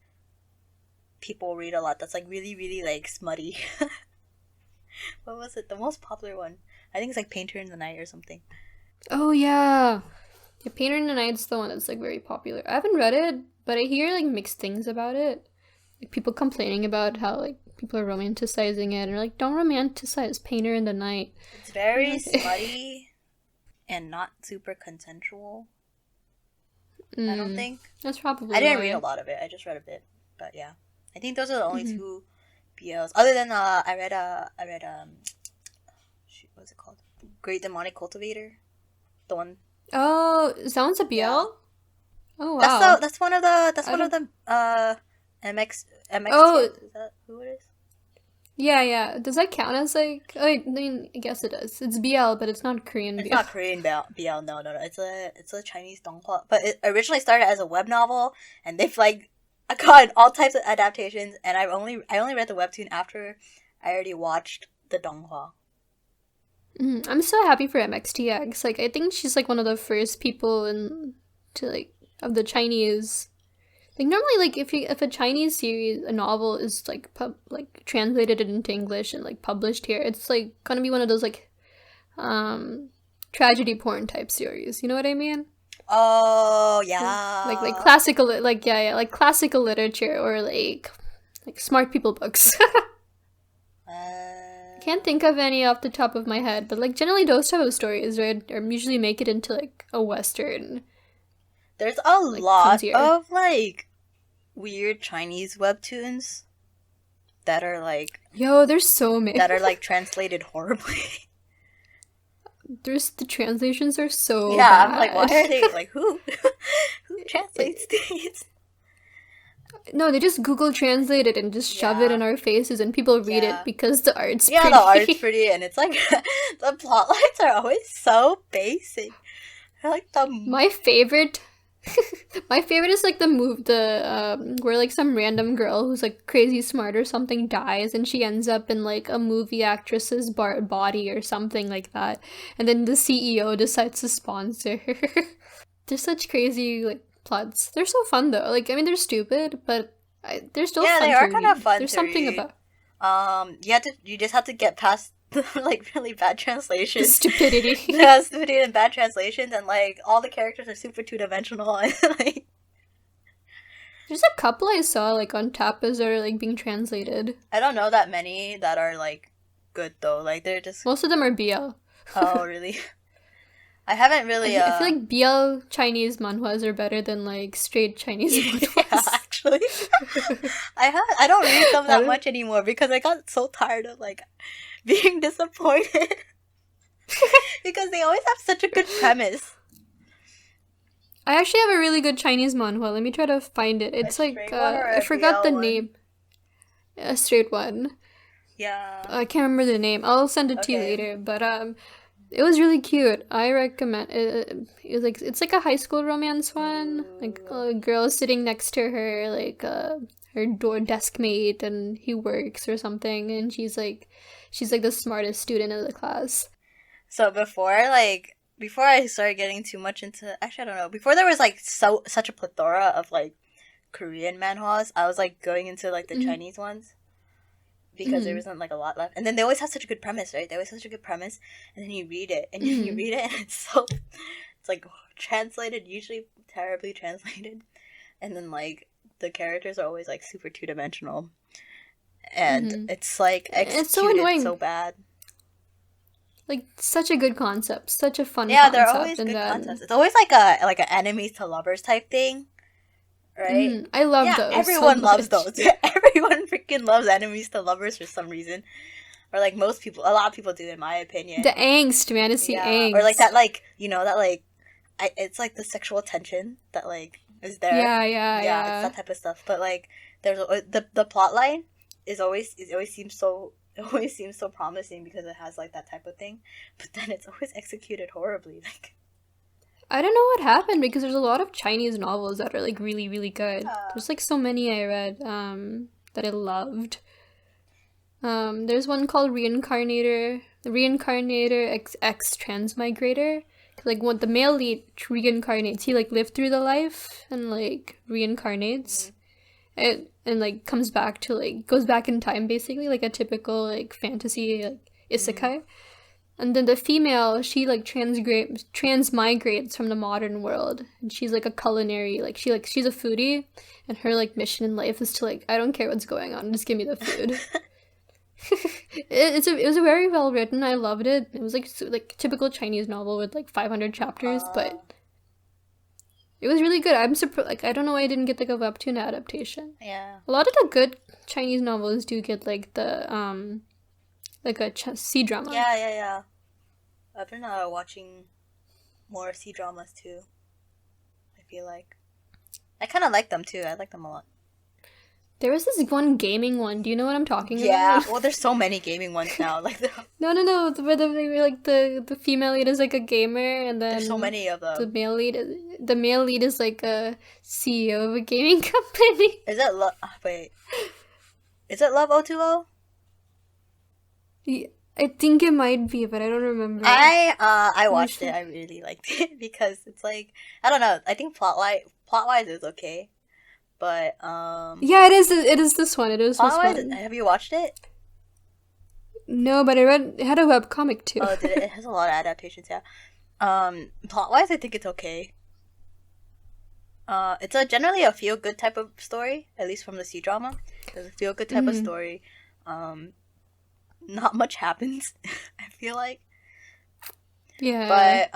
B: people read a lot that's like really, really like smutty. What was it? The most popular one. I think it's like Painter in the Night or something.
C: Oh yeah. Yeah, Painter in the Night's the one that's like very popular. I haven't read it, but I hear like mixed things about it. Like people complaining about how like people are romanticizing it and like don't romanticize Painter in the Night.
B: It's very smutty and not super consensual. I don't think.
C: That's probably
B: I didn't
C: why.
B: read a lot of it. I just read a bit. But yeah. I think those are the only two BLs. Other than I read what's it called? Great Demonic Cultivator. The one.
C: Oh, that one's a BL?
B: Yeah.
C: Oh wow.
B: That's one of the MX.
C: Oh.
B: Is that who it is?
C: Yeah. Does that count as like? Oh, I mean, I guess it does. It's BL, but it's not Korean BL.
B: It's not Korean BL. No. It's a Chinese donghua. But it originally started as a web novel, and they've like gotten all types of adaptations. And I only read the webtoon after I already watched the donghua.
C: I'm so happy for MXTX. Like, I think she's like one of the first people of the Chinese. Like normally, like if a Chinese series, a novel is like translated into English and like published here, it's like gonna be one of those like tragedy porn type series. You know what I mean?
B: Oh yeah.
C: Like classical, like like classical literature or like smart people books. Can't think of any off the top of my head, but like generally those type of stories, right, or usually make it into like a Western.
B: There's a lot of like weird Chinese webtoons that are like
C: there's so many
B: that are like translated horribly.
C: The translations are so
B: bad. I'm like, why are they like who translates these?
C: No, they just Google Translate it and just shove it in our faces, and people read it because the art's pretty.
B: The art's pretty, and it's like the plot lines are always so basic. They're like
C: my favorite is like where like some random girl who's like crazy smart or something dies, and she ends up in like a movie actress's body or something like that, and then the CEO decides to sponsor her. They're such crazy like plots. They're so fun though. Like I mean, they're stupid, but they're still fun.
B: They are kind of fun.
C: There's something
B: read.
C: About
B: you just have to get past the like really bad translations,
C: the stupidity.
B: Stupidity and bad translations, and like all the characters are super two-dimensional. And like
C: there's a couple I saw like on Tapas that are like being translated.
B: I don't know that many that are like good though. Like they're just
C: most of them are BL.
B: Oh, really? I haven't really.
C: I feel like BL Chinese manhwas are better than like straight Chinese manhwas.
B: Yeah, actually, I don't read them
C: I
B: that
C: don't-
B: much anymore because I got so tired of like being disappointed because they always have such a good premise.
C: I actually have a really good Chinese manhwa. Let me try to find it. It's like
B: straight one or
C: I
B: a
C: forgot
B: BL
C: the
B: one?
C: name. A straight one.
B: Yeah.
C: I can't remember the name. I'll send it to you
B: Okay.
C: later. But it was really cute. I recommend it. It was like it's like a high school romance one. Like a girl sitting next to her, like her desk mate, and he works or something, and she's like the smartest student of the class.
B: So before I started getting too much into, actually I don't know, before there was like such a plethora of like Korean manhwas, I was like going into like the
C: Mhm.
B: Chinese ones because there
C: Mhm.
B: wasn't like a lot left. And then they always have such a good premise, right? They always have such a good premise, and then you read it, and you
C: Mhm.
B: read it, and it's like translated, usually terribly translated, and then like the characters are always like super two-dimensional, and
C: Mhm.
B: it's like
C: It's so
B: executed
C: annoying.
B: so bad.
C: Like such a good concept, such a fun
B: Yeah,
C: concept,
B: they're always
C: and
B: good
C: then
B: concepts. It's always like a enemies to lovers type thing, right?
C: I love
B: Yeah,
C: those. so
B: everyone loves
C: much.
B: those. Everyone freaking loves enemies to lovers for some reason, or like most people, a lot of people do, in my opinion.
C: The angst, man, it's the
B: Yeah,
C: angst.
B: or like that, like that, like it's like the sexual tension that like is there.
C: Yeah.
B: It's that type of stuff. But like, there's the plot line it always seems so. It always seems so promising because it has like that type of thing, but then it's always executed horribly. Like,
C: I don't know what happened because there's a lot of Chinese novels that are like really, really good. There's like so many I read that I loved. There's one called Reincarnator, the Reincarnator X Transmigrator. Like when the male lead reincarnates, he like lived through the life and like reincarnates. And like comes back to like goes back in time basically like a typical like fantasy like isekai. And then the female, she like transmigrates from the modern world, and she's like a culinary, like she's a foodie, and her like mission in life is to like, I don't care what's going on, just give me the food. It was a very well written. I loved it. It was like typical Chinese novel with like 500 chapters, but it was really good. I'm surprised. Like I don't know why I didn't get like a webtoon adaptation.
B: yeah.
C: A lot of the good Chinese novels do get like the like a C drama.
B: Yeah. I've been watching more C dramas too. I feel like I kind of like them too. I like them a lot.
C: There was this one gaming one. Do you know what I'm talking
B: Yeah.
C: about?
B: Well, there's so many gaming ones now. Like
C: No. Where the female lead is like a gamer, and then
B: there's so many of them.
C: the male lead is like a CEO of a gaming company.
B: Is it wait? Is it Love 020?
C: Yeah, I think it might be, but I don't remember.
B: I watched it. I really liked it because it's like, I don't know. I think plot wise it's okay, but
C: Yeah, it is. It is this one. It is this
B: plot-wise,
C: one.
B: have you watched it?
C: No, but it had a webcomic too.
B: Oh, did it? It has a lot of adaptations. Yeah. Plot wise, I think it's okay. It's generally a feel good type of story, at least from the C drama. It's a feel good type of story. Not much happens. I feel like.
C: Yeah.
B: But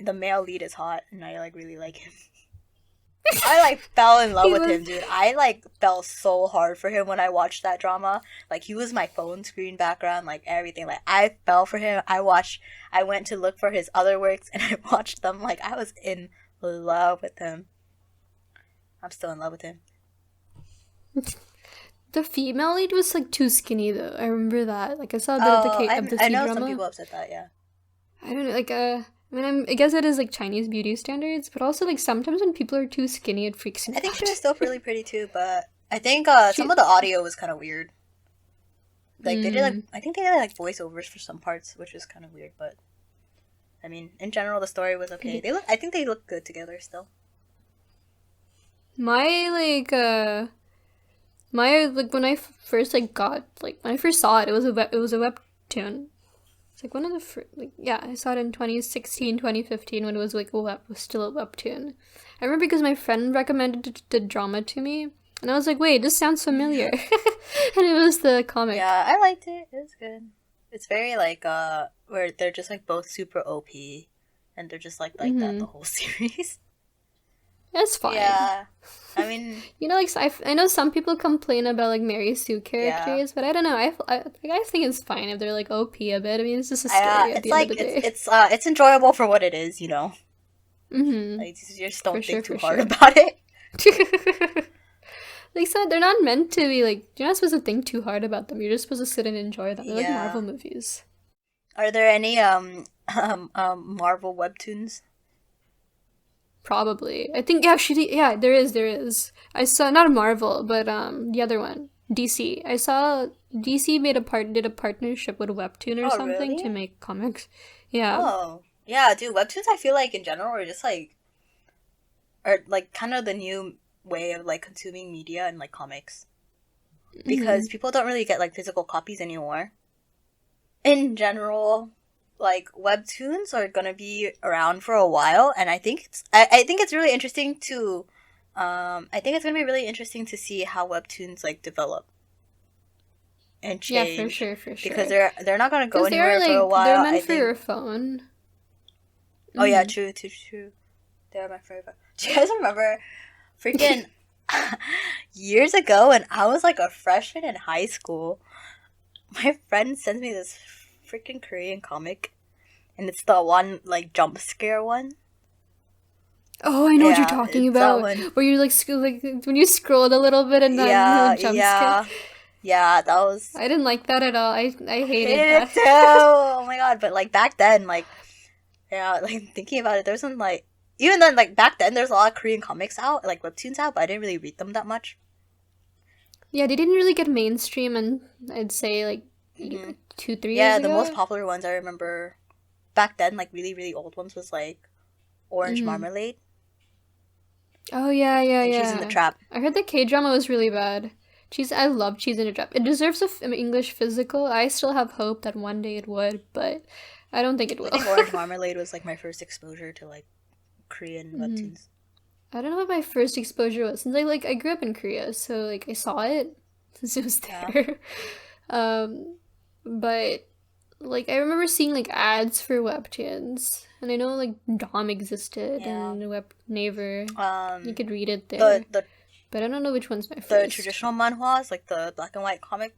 B: the male lead is hot, and I like really like him. I like fell in love with him, dude. I like fell so hard for him when I watched that drama. Like he was my phone screen background, like everything. Like I fell for him. I went to look for his other works and I watched them. Like I was in love with him. I'm still in love with him.
C: The female lead was like too skinny though. I remember that. Like I saw a bit of the
B: I
C: C
B: know
C: drama.
B: some people have said that. Yeah.
C: I don't know, like I mean, I guess it is like Chinese beauty standards, but also like sometimes when people are too skinny, it freaks me out.
B: I think she was still really pretty too, but I think some of the audio was kind of weird. Like they did like, I think they did like voiceovers for some parts, which was kind of weird. But I mean, in general, the story was okay. I think they look good together still.
C: My when I first when I first saw it, it was a webtoon. It's like one of the I saw it in 2016, 2015 when it was like was still a webtoon. I remember because my friend recommended the drama to me, and I was like, wait, this sounds familiar. And it was the comic.
B: Yeah, I liked it. It was good. It's very like where they're just like both super OP, and they're just like that the whole series.
C: It's fine.
B: Yeah, I mean,
C: You know, like I know some people complain about like Mary Sue characters, but I don't know. I think it's fine if they're like OP a bit. I mean, it's just a story at
B: it's
C: the
B: like
C: end of the day.
B: it's enjoyable for what it is, you know.
C: Mm-hmm.
B: Like you just don't
C: For
B: think
C: sure,
B: too
C: for
B: hard
C: sure.
B: about it.
C: Like so they're not meant to be like you're not supposed to think too hard about them. You're just supposed to sit and enjoy them. They're like
B: Yeah.
C: Marvel movies.
B: Are there any Marvel webtoons?
C: Probably. I think yeah, there is. I saw not a Marvel, but the other one. DC. I saw DC did a partnership with Webtoon or
B: Oh,
C: something
B: really?
C: to make comics. Yeah.
B: Oh, yeah, dude. Webtoons, I feel like in general are just like are like kind of the new way of like consuming media and like comics because people don't really get like physical copies anymore. In general, like webtoons are gonna be around for a while, and I think I think it's really interesting to I think it's gonna be really interesting to see how webtoons like develop and
C: Yeah,
B: change
C: for sure.
B: because they're not gonna go
C: Because they're
B: anywhere for a
C: like
B: while.
C: they're meant
B: I
C: for
B: think.
C: your phone.
B: Oh yeah,
C: Mhm.
B: true. They're my favorite. Do you guys remember freaking years ago when I was like a freshman in high school? My friend sent me this freaking Korean comic, and it's the one like jump scare one.
C: Oh, I know what you're
B: Yeah,
C: talking
B: it's that
C: about.
B: one.
C: Where you like when you scrolled a little bit and then
B: Yeah,
C: jump scare.
B: yeah. That was
C: I didn't like that at all. I hated
B: hated it
C: that.
B: too. Oh my god! But like back then, like yeah, like thinking about it, there's some like even then like back then there's a lot of Korean comics out, like webtoons out, but I didn't really read them that much.
C: Yeah, they didn't really get mainstream, and I'd say like
B: Mhm.
C: 2-3
B: Yeah,
C: years
B: the
C: ago.
B: most popular ones I remember back then, like really old ones, was like Orange
C: Mhm.
B: Marmalade
C: Oh yeah,
B: and Cheese in the
C: yeah.
B: Trap.
C: I heard the K drama was really bad. I love Cheese in a Trap. It deserves an English physical. I still have hope that one day it would, but I don't think it
B: I
C: will.
B: think Orange Marmalade was like my first exposure to like Korean
C: Mhm.
B: webtoons.
C: I don't know what my first exposure was since I grew up in Korea, so like I saw it since it was
B: Yeah.
C: there. But like I remember seeing like ads for webtoons, and I know like Dom existed
B: Yeah.
C: and Web Naver. You could read it
B: The
C: there,
B: the
C: but I don't know which one's my
B: the
C: first.
B: traditional manhwas, like the black and white comic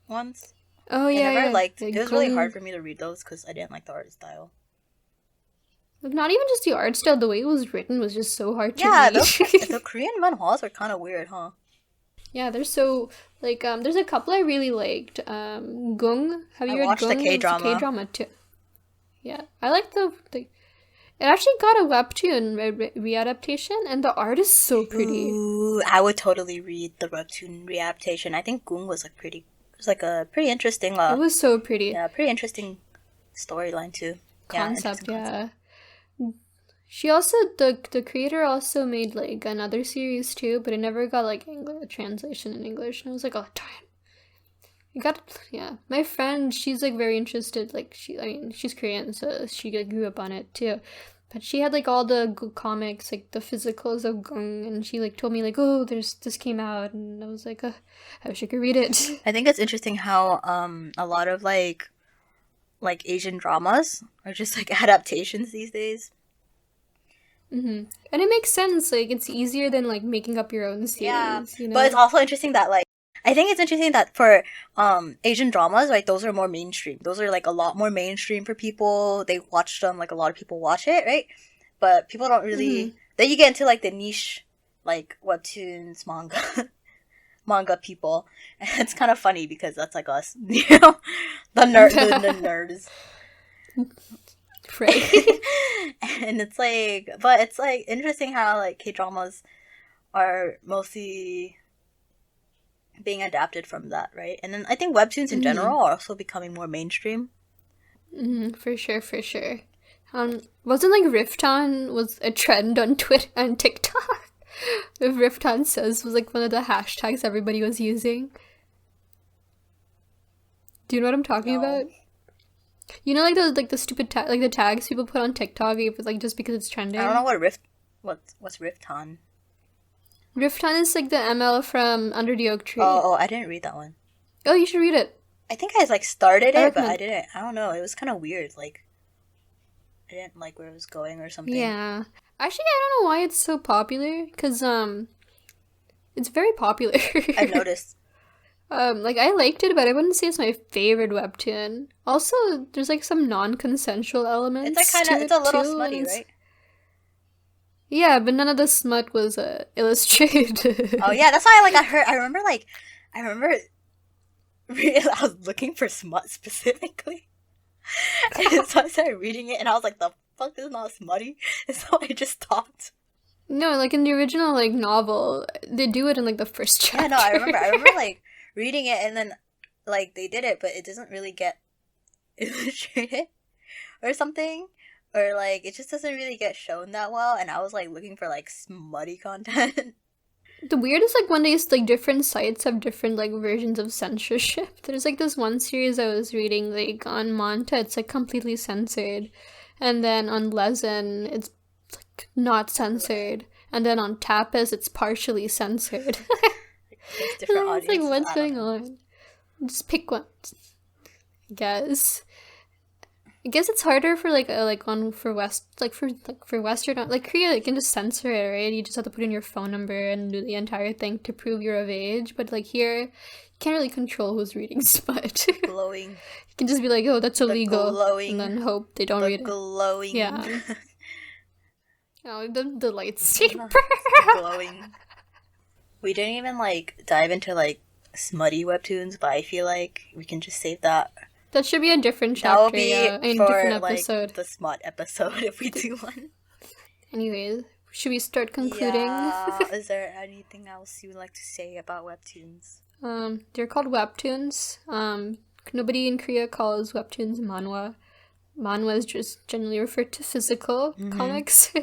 B: ones.
C: Oh
B: I
C: yeah,
B: never
C: yeah.
B: liked.
C: Like,
B: It was really
C: Gung-
B: hard for me to read those because I didn't like the art style.
C: Like, not even just the art style, the way it was written was just so hard to
B: Yeah,
C: read.
B: the Korean manhwas are kind of weird, huh?
C: Yeah, they're so like there's a couple I really liked. Gung. Have you
B: I
C: read
B: watched the
C: Gung?
B: K-drama.
C: It's a K-drama too. Yeah, I like the. It actually got a webtoon readaptation, and the art is so pretty.
B: Ooh, I would totally read the webtoon readaptation. I think Goong was like pretty. It was like a pretty interesting.
C: It was so pretty.
B: Yeah, pretty interesting storyline too.
C: Concept,
B: Yeah,
C: yeah. She also the creator also made like another series too, but it never got like English translation in English, and I was like, oh darn. You got yeah. My friend, she's like very interested. Like she's Korean, so she like, grew up on it too. But she had like all the comics, like the physicals of Gung, and she like told me like, oh, this came out, and I was like, I wish I could read it.
B: I think it's interesting how a lot of like Asian dramas are just like adaptations these days.
C: And it makes sense. Like it's easier than like making up your own series.
B: Yeah,
C: you know?
B: but it's also interesting that like I think it's interesting that for Asian dramas, like those are more mainstream. Those are like a lot more mainstream for people. They watch them, like a lot of people watch it, right? But people don't really. Then you get into like the niche, like webtoons, manga people, and it's kind of funny because that's like us, you know, the nerds.
C: Right.
B: And it's like, but it's like interesting how like K-dramas are mostly being adapted from that, right? And then I think webtoons in general are also becoming more mainstream.
C: For sure. Wasn't like Rifton was a trend on Twitter and TikTok? If Rifton says was like one of the hashtags everybody was using. Do you know what I'm talking about? You know, like the stupid like the tags people put on TikTok, like just because it's trending.
B: I don't know what's Rifton.
C: Rifton is like the ML from Under the Oak Tree.
B: Oh, I didn't read that one.
C: Oh, you should read it.
B: I think I like started
C: I
B: it, but I
C: recommend.
B: didn't. I don't know. It was kind of weird. Like I didn't like where it was going or something.
C: Yeah. Actually, I don't know why it's so popular, because it's very popular.
B: I've noticed.
C: Like I liked it, but I wouldn't say it's my favorite webtoon. Also, there's like some non-consensual elements
B: It's like kind
C: to
B: of
C: it
B: it's a little
C: too, and
B: smutty,
C: it's
B: right?
C: yeah, but none of the smut was
B: Oh
C: illustrated.
B: yeah, that's why like I heard. I remember. I was looking for smut specifically, and so I started reading it, and I was like, "The fuck is not smutty?" And so I just stopped.
C: No, like in the original like novel, they do it in like the first
B: Yeah,
C: chapter.
B: no, I remember. I remember like reading it, and then like they did it, but it doesn't really get illustrated or something, or like it just doesn't really get shown that well. And I was like looking for like smutty content.
C: The weird is like when they like different sites have different like versions of censorship. There's like this one series I was reading like on Manta, it's like completely censored, and then on Lezen it's like not censored, and then on Tapas it's partially censored.
B: It's different
C: It's like
B: audiences.
C: what's
B: I don't
C: going
B: know.
C: on? Just pick one, I guess. I guess it's harder for like on for West for Western like Korea. You can just censor it, right? You just have to put in your phone number and do the entire thing to prove you're of age. But like here, you can't really control who's reading smut. You
B: Glowing,
C: can just be like, "Oh, that's
B: the
C: illegal," and
B: glowing,
C: then hope they don't
B: the
C: read it.
B: glowing,
C: Yeah. Oh, the lightsaber.
B: the glowing. We didn't even like dive into like smutty webtoons, but I feel like we can just save that.
C: That should be a different
B: That will
C: chapter.
B: be
C: Yeah, a
B: for
C: different
B: like
C: episode.
B: the smut episode if we do one.
C: Anyways, should we start concluding?
B: Yeah. Is there anything else you would like to say about webtoons?
C: They're called Webtoons. Nobody in Korea calls Webtoons Manhwa. Manhwa is just generally referred to physical comics.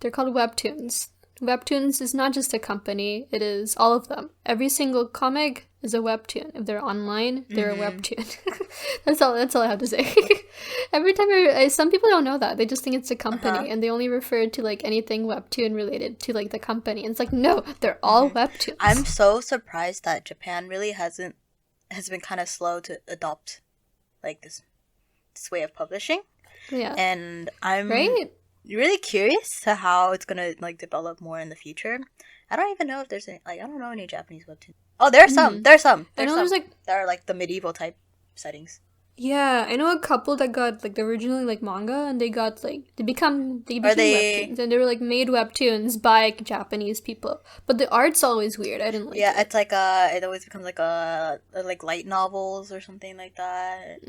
C: They're called Webtoons. Webtoons is not just a company, it is all of them. Every single comic is a webtoon. If they're online, they're a webtoon. That's all I have to say. Every time some people don't know that. They just think it's a company and they only refer to like anything webtoon related to like the company. And it's like, no, they're all webtoons.
B: I'm so surprised that Japan really has been kind of slow to adopt like this way of publishing.
C: Yeah.
B: And I'm
C: Right?
B: really curious to how it's gonna like develop more in the future. I don't even know if there's any, like I don't know any Japanese webtoons. Oh, there's some. There's some.
C: I know
B: There's
C: there's
B: some.
C: like
B: That are like the medieval type settings.
C: yeah, I know a couple that got like the originally like manga and they got like they became
B: Are they?
C: webtoons and they were like made webtoons by Japanese people. But the art's always weird. I didn't like
B: Yeah,
C: it.
B: it's like it always becomes like like light novels or something like that.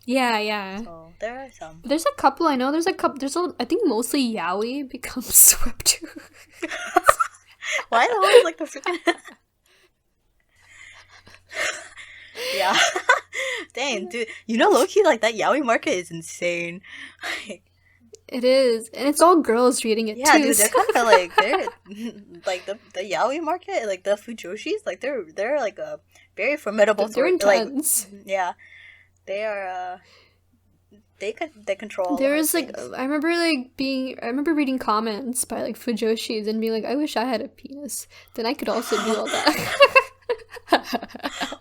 C: Yeah.
B: So there are some.
C: But there's a couple I know. I think mostly yaoi becomes webtoon.
B: Why the always like the freaking? Yeah. Dang, dude. You know, low-key, like, that yaoi market is insane. Like,
C: It is, and it's all girls reading it
B: yeah,
C: too.
B: dude, they're
C: so-
B: kind of like, they're, like, the yaoi market, like, the fujoshis, like, they're like, a very formidable
C: they're
B: like,
C: intense.
B: yeah. They are, they control a lot
C: There
B: of
C: was like
B: things.
C: I remember reading comments by like fujoshis and being like, I wish I had a penis. Then I could also do all that.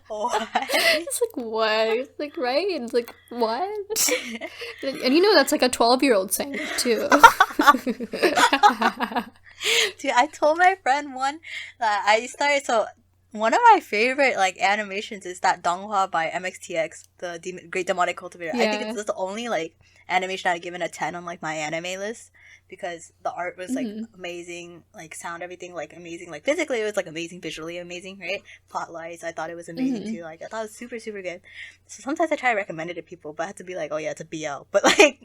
B: What?
C: It's like what? It's like right? It's like what? And you know that's like a 12-year-old saying it too.
B: Dude, I told my friend one that I started. So one of my favorite like animations is that Donghua by MXTX, the Great Demonic Cultivator. I think
C: Yeah.
B: it's the only like animation I've given a 10 on like my anime list because the art was like amazing, like sound, everything like amazing, like physically it was like amazing, visually amazing, right? Plot wise, I thought it was amazing too. Like I thought it was super super good. So sometimes I try to recommend it to people, but I have to be like, oh yeah, it's a BL. But like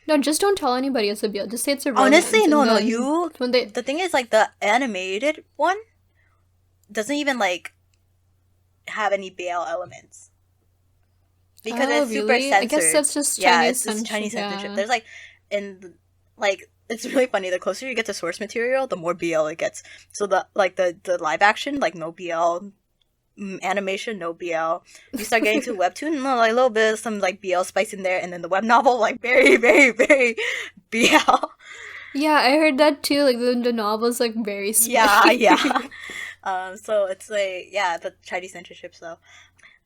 C: No, just don't tell anybody it's a BL. Just say it's a
B: honestly,
C: romance,
B: no,
C: and then when they
B: the thing is like the animated one doesn't even like have any BL elements because
C: Oh,
B: it's super
C: really?
B: censored.
C: I guess that's just
B: yeah,
C: Chinese
B: it's just Chinese
C: censorship,
B: censorship.
C: yeah.
B: There's like like it's really funny. The closer you get to source material, the more BL it gets. So the live action like no BL. Animation, no BL. You start getting to webtoon, no, like a little bit of some like BL spice in there, and then the web novel like very very very BL.
C: Yeah, I heard that too. Like the novel's like very
B: Yeah,
C: spicy.
B: yeah. So it's like, yeah, the Chinese censorship. So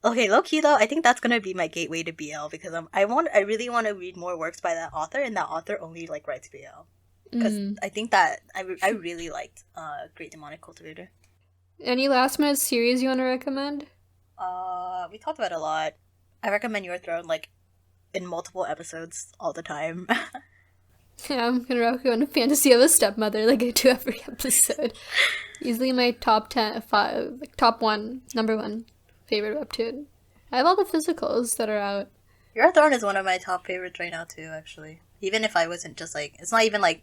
B: okay, low key though, I think that's gonna be my gateway to BL because I really want to read more works by that author, and that author only like writes BL. Because I think that I really liked Great Demonic Cultivator.
C: Any last minute series you want to recommend?
B: We talked about it a lot. I recommend Your Throne like in multiple episodes all the time.
C: Yeah, I'm gonna recommend Fantasy of a Stepmother like I do every episode. Easily my top 10, top one, number one favorite webtoon. I have all the physicals that are out.
B: Your Throne is one of my top favorites right now too, actually. Even if I wasn't just like, it's not even like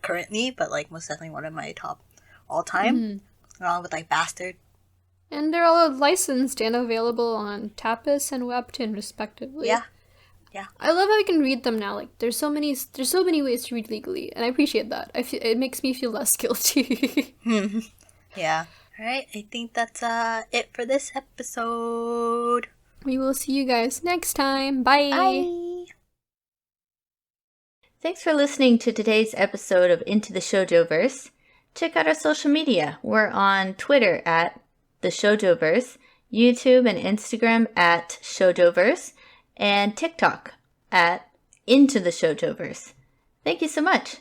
B: currently, but like most definitely one of my top all time, along with like Bastard.
C: And they're all licensed and available on Tapas and Webtoon respectively.
B: Yeah.
C: I love how you can read them now. Like there's so many ways to read legally, and I appreciate that. It makes me feel less guilty.
B: Yeah. All right. I think that's it for this episode.
C: We will see you guys next time. Bye.
B: Bye.
D: Thanks for listening to today's episode of Into the Shoujo-Verse. Check out our social media. We're on Twitter at the Shoujo-Verse, YouTube and Instagram at Shoujo-Verse, and TikTok at Into the Shoujo-Verse. Thank you so much.